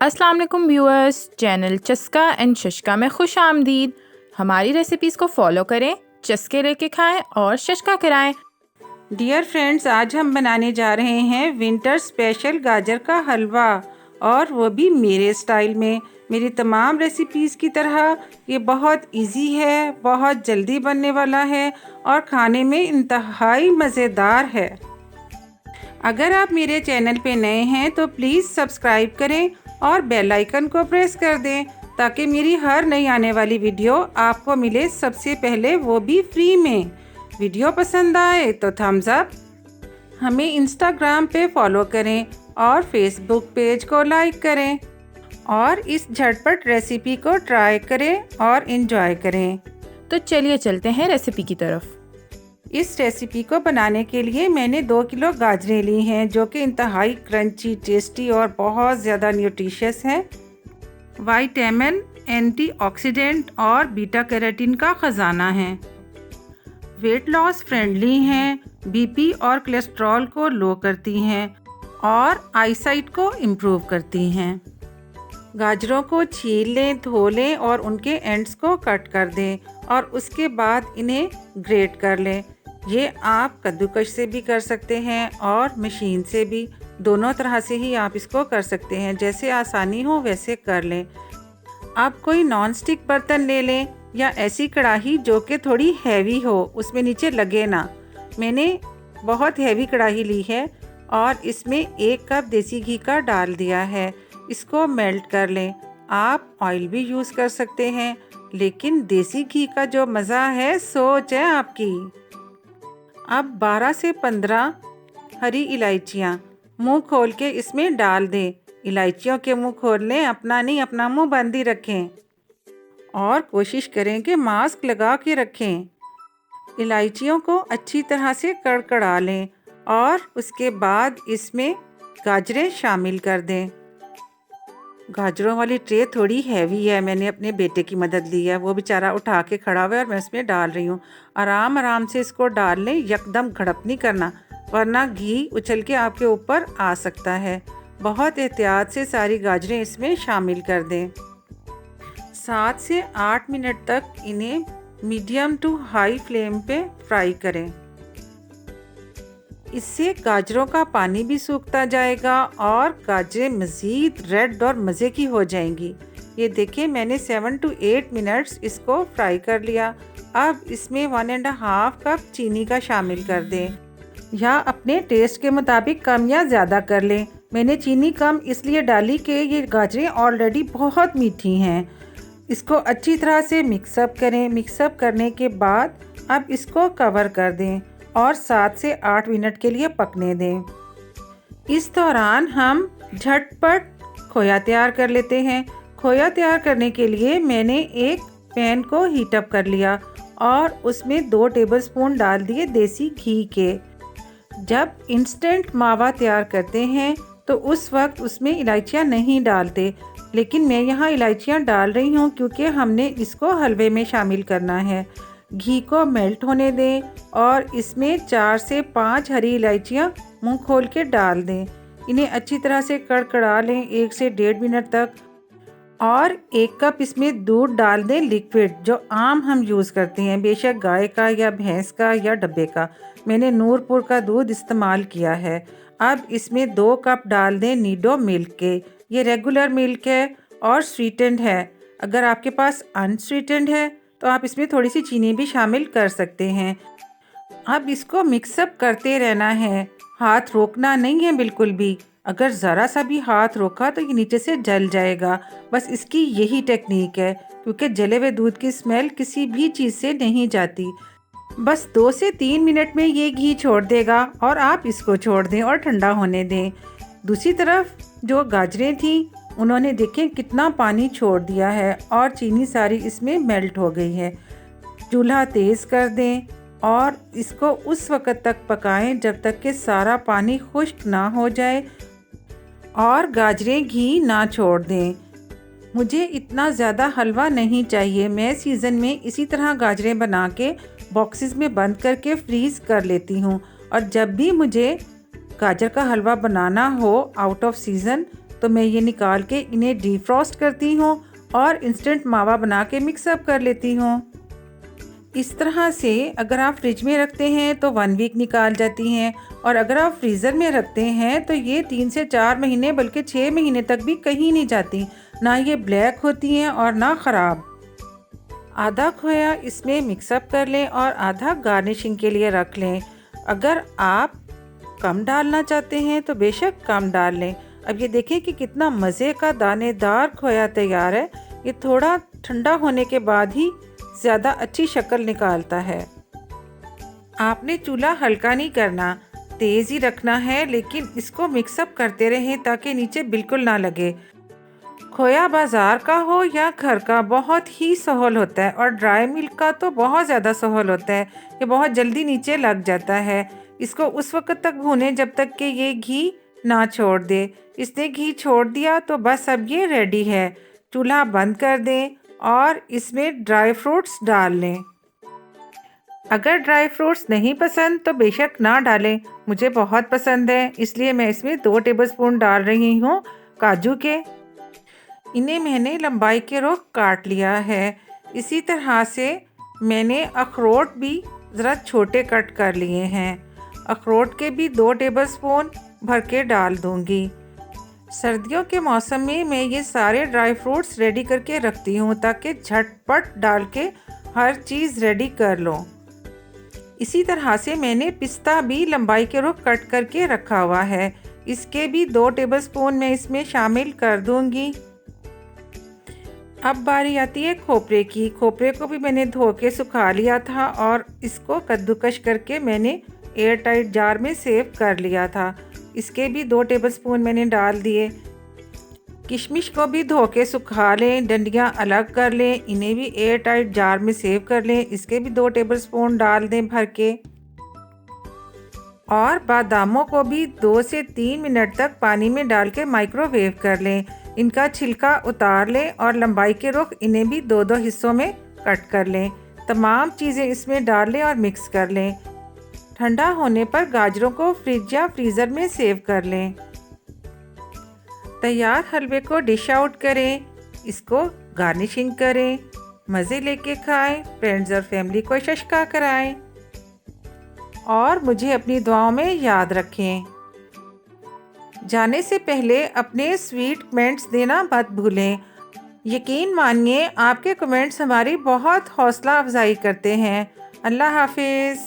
अस्सलाम वालेकुम viewers, channel चस्का एंड शशका में खुश आमदीद। हमारी रेसिपीज़ को फॉलो करें, चस्के लेके खाएं और शशका कराएं। डियर फ्रेंड्स, आज हम बनाने जा रहे हैं विंटर स्पेशल गाजर का हलवा, और वो भी मेरे स्टाइल में। मेरी तमाम रेसिपीज़ की तरह ये बहुत इजी है, बहुत जल्दी बनने वाला है और खाने में इंतहाई मज़ेदार है। अगर आप मेरे चैनल पे नए हैं तो प्लीज़ सब्सक्राइब करें और बेल आइकन को प्रेस कर दें ताकि मेरी हर नई आने वाली वीडियो आपको मिले सबसे पहले, वो भी फ्री में। वीडियो पसंद आए तो थम्स अप। हमें इंस्टाग्राम पे फॉलो करें और फेसबुक पेज को लाइक करें और इस झटपट रेसिपी को ट्राई करें और एंजॉय करें। तो चलिए चलते हैं रेसिपी की तरफ। इस रेसिपी को बनाने के लिए मैंने 2 किलो गाजरें ली हैं, जो कि इंतहाई क्रंची, टेस्टी और बहुत ज़्यादा न्यूट्रिशियस हैं। विटामिन, एंटीऑक्सीडेंट और बीटा कैरोटीन का ख़जाना है। वेट लॉस फ्रेंडली हैं, बीपी और कोलेस्ट्रॉल को लो करती हैं और आईसाइट को इम्प्रूव करती हैं। गाजरों को छील लें, धो लें और उनके एंड्स को कट कर दें और उसके बाद इन्हें ग्रेट कर लें। ये आप कद्दूकश से भी कर सकते हैं और मशीन से भी, दोनों तरह से ही आप इसको कर सकते हैं। जैसे आसानी हो वैसे कर लें। आप कोई नॉन स्टिक बर्तन ले लें या ऐसी कढ़ाई जो कि थोड़ी हैवी हो, उसमें नीचे लगे ना। मैंने बहुत हैवी कढ़ाई ली है और इसमें 1 कप देसी घी का डाल दिया है। इसको मेल्ट कर लें। आप ऑयल भी यूज़ कर सकते हैं, लेकिन देसी घी का जो मज़ा है सोच है आपकी। अब 12 से 15 हरी इलायचियाँ मुंह खोल के इसमें डाल दें। इलायचियों के मुंह खोल लें, अपना नहीं, अपना मुंह बंद ही रखें और कोशिश करें कि मास्क लगा के रखें। इलायचियों को अच्छी तरह से कड़कड़ा लें और उसके बाद इसमें गाजरें शामिल कर दें। गाजरों वाली ट्रे थोड़ी हैवी है, मैंने अपने बेटे की मदद ली है। वो बेचारा उठा के खड़ा हुआ है और मैं इसमें डाल रही हूँ। आराम आराम से इसको डाल लें, यकदम घड़प नहीं करना, वरना घी उछल के आपके ऊपर आ सकता है। बहुत एहतियात से सारी गाजरें इसमें शामिल कर दें। 7 से 8 मिनट तक इन्हें मीडियम टू हाई फ्लेम पे फ्राई करें। इससे गाजरों का पानी भी सूखता जाएगा और गाजरें मज़ीद रेड और मज़े की हो जाएंगी। ये देखिए, मैंने 7 to 8 मिनट्स इसको फ्राई कर लिया। अब इसमें 1.5 कप चीनी का शामिल कर दें, या अपने टेस्ट के मुताबिक कम या ज़्यादा कर लें। मैंने चीनी कम इसलिए डाली कि ये गाजरें ऑलरेडी बहुत मीठी हैं। इसको अच्छी तरह से मिक्सअप करें। मिक्सअप करने के बाद अब इसको कवर कर दें और 7 से 8 मिनट के लिए पकने दें। इस दौरान हम झटपट खोया तैयार कर लेते हैं। खोया तैयार करने के लिए मैंने एक पैन को हीट अप कर लिया और उसमें 2 टेबलस्पून डाल दिए देसी घी के। जब इंस्टेंट मावा तैयार करते हैं तो उस वक्त उसमें इलायचियाँ नहीं डालते, लेकिन मैं यहाँ इलायचियाँ डाल रही हूँ क्योंकि हमने इसको हलवे में शामिल करना है। घी को मेल्ट होने दें और इसमें 4 से 5 हरी इलायचियाँ मुंह खोल के डाल दें। इन्हें अच्छी तरह से कड़कड़ा लें 1 से 1.5 मिनट तक, और 1 कप इसमें दूध डाल दें, लिक्विड, जो आम हम यूज़ करते हैं, बेशक गाय का या भैंस का या डब्बे का। मैंने नूरपुर का दूध इस्तेमाल किया है। अब इसमें 2 कप डाल दें नीडो मिल्क के। ये रेगुलर मिल्क है और स्वीटेंड है। अगर आपके पास अनस्वीटेंड है तो आप इसमें थोड़ी सी चीनी भी शामिल कर सकते हैं। अब इसको मिक्सअप करते रहना है, हाथ रोकना नहीं है बिल्कुल भी। अगर ज़रा सा भी हाथ रोका तो ये नीचे से जल जाएगा। बस इसकी यही टेक्निक है, क्योंकि जले हुए दूध की स्मेल किसी भी चीज़ से नहीं जाती। बस 2 से 3 मिनट में ये घी छोड़ देगा और आप इसको छोड़ दें और ठंडा होने दें। दूसरी तरफ जो गाजरें थी, उन्होंने देखें कितना पानी छोड़ दिया है और चीनी सारी इसमें मेल्ट हो गई है। चूल्हा तेज़ कर दें और इसको उस वक़्त तक पकाएं जब तक कि सारा पानी खुश्क ना हो जाए और गाजरें घी ना छोड़ दें। मुझे इतना ज़्यादा हलवा नहीं चाहिए। मैं सीज़न में इसी तरह गाजरें बना के बॉक्सेस में बंद करके फ्रीज़ कर लेती हूँ, और जब भी मुझे गाजर का हलवा बनाना हो आउट ऑफ सीज़न तो मैं ये निकाल के इन्हें डीफ्रॉस्ट करती हूँ और इंस्टेंट मावा बना के मिक्सअप कर लेती हूँ। इस तरह से अगर आप फ्रिज में रखते हैं तो 1 वीक निकाल जाती हैं, और अगर आप फ्रीज़र में रखते हैं तो ये 3 से 4 महीने बल्कि 6 महीने तक भी कहीं नहीं जाती। ना ये ब्लैक होती हैं और ना ख़राब। आधा खोया इसमें मिक्सअप कर लें और आधा गार्निशिंग के लिए रख लें। अगर आप कम डालना चाहते हैं तो बेशक कम डाल लें। अब ये देखें कि कितना मज़े का दानेदार खोया तैयार है। ये थोड़ा ठंडा होने के बाद ही ज़्यादा अच्छी शक्ल निकालता है। आपने चूल्हा हल्का नहीं करना, तेज़ ही रखना है, लेकिन इसको मिक्सअप करते रहें ताकि नीचे बिल्कुल ना लगे। खोया बाज़ार का हो या घर का बहुत ही सहल होता है, और ड्राई मिल्क का तो बहुत ज़्यादा सहल होता है। ये बहुत जल्दी नीचे लग जाता है। इसको उस वक्त तक भूनें जब तक कि ये घी ना छोड़ दे। इसने घी छोड़ दिया तो बस अब ये रेडी है। चूल्हा बंद कर दें और इसमें ड्राई फ्रूट्स डाल लें। अगर ड्राई फ्रूट्स नहीं पसंद तो बेशक ना डालें। मुझे बहुत पसंद है, इसलिए मैं इसमें 2 टेबलस्पून डाल रही हूँ काजू के। इन्हें मैंने लंबाई के रुख काट लिया है। इसी तरह से मैंने अखरोट भी ज़रा छोटे कट कर लिए हैं। अखरोट के भी 2 टेबलस्पून भर के डाल दूँगी। सर्दियों के मौसम में मैं ये सारे ड्राई फ्रूट्स रेडी करके रखती हूँ ताकि झटपट डाल के हर चीज़ रेडी कर लो। इसी तरह से मैंने पिस्ता भी लंबाई के रुख कट करके रखा हुआ है। इसके भी 2 टेबलस्पून मैं इसमें शामिल कर दूँगी। अब बारी आती है खोपरे की। खोपरे को भी मैंने धो के सुखा लिया था और इसको कद्दूकश करके मैंने एयर टाइट जार में सेव कर लिया था। इसके भी 2 टेबलस्पून मैंने डाल दिए। किशमिश को भी धो के सुखा लें, डंडियाँ अलग कर लें, इन्हें भी एयर टाइट जार में सेव कर लें। इसके भी 2 टेबलस्पून डाल दें भर के। और बादामों को भी 2 से 3 मिनट तक पानी में डाल के माइक्रोवेव कर लें। इनका छिलका उतार लें और लंबाई के रुख इन्हें भी 2-2 हिस्सों में कट कर लें। तमाम चीज़ें इसमें डाल लें और मिक्स कर लें। ठंडा होने पर गाजरों को फ्रिज या फ्रीज़र में सेव कर लें। तैयार हलवे को डिश आउट करें, इसको गार्निशिंग करें, मज़े लेके खाएं, फ्रेंड्स और फैमिली को शशका कराएं और मुझे अपनी दुआओं में याद रखें। जाने से पहले अपने स्वीट कमेंट्स देना मत भूलें। यकीन मानिए आपके कमेंट्स हमारी बहुत हौसला अफजाई करते हैं। अल्लाह हाफिज़।